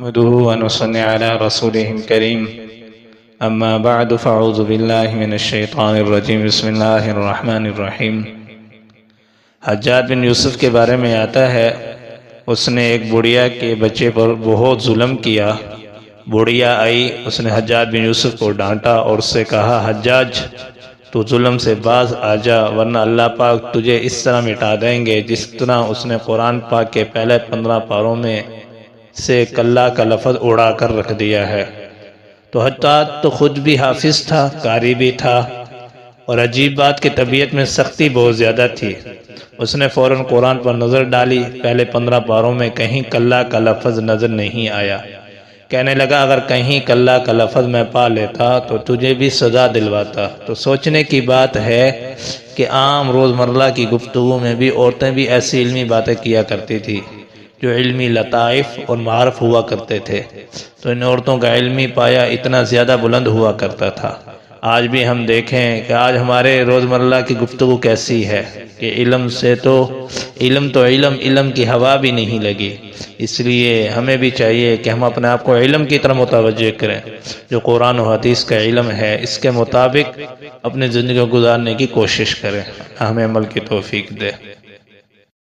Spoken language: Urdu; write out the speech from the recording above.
نحمده ونصلي على رسوله الكريم اما بعد فاعوذ بالله من الشیطان الرجیم بسم اللہ الرحمن الرحیم۔ حجاج بن یوسف کے بارے میں آتا ہے اس نے ایک بڑھیا کے بچے پر بہت ظلم کیا۔ بڑھیا آئی، اس نے حجاج بن یوسف کو ڈانٹا اور اس سے کہا حجاج تو ظلم سے باز آ جا ورنہ اللہ پاک تجھے اس طرح مٹا دیں گے جس طرح اس نے قرآن پاک کے پہلے 15 پاروں میں سے کلا کا لفظ اڑا کر رکھ دیا ہے۔ تو حجاج تو خود بھی حافظ تھا، قاری بھی تھا، اور عجیب بات کہ طبیعت میں سختی بہت زیادہ تھی۔ اس نے فوراً قرآن پر نظر ڈالی، پہلے 15 پاروں میں کہیں کلا کا لفظ نظر نہیں آیا۔ کہنے لگا اگر کہیں کلا کا لفظ میں پا لیتا تو تجھے بھی سزا دلواتا۔ تو سوچنے کی بات ہے کہ عام روزمرہ کی گفتگو میں بھی عورتیں بھی ایسی علمی باتیں کیا کرتی تھی جو علمی لطائف اور معارف ہوا کرتے تھے، تو ان عورتوں کا علمی پایا اتنا زیادہ بلند ہوا کرتا تھا۔ آج بھی ہم دیکھیں کہ آج ہمارے روزمرہ کی گفتگو کیسی ہے کہ علم کی ہوا بھی نہیں لگی۔ اس لیے ہمیں بھی چاہیے کہ ہم اپنے آپ کو علم کی طرح متوجہ کریں، جو قرآن و حدیث کا علم ہے اس کے مطابق اپنی زندگی کو گزارنے کی کوشش کریں۔ ہمیں عمل کی توفیق دے۔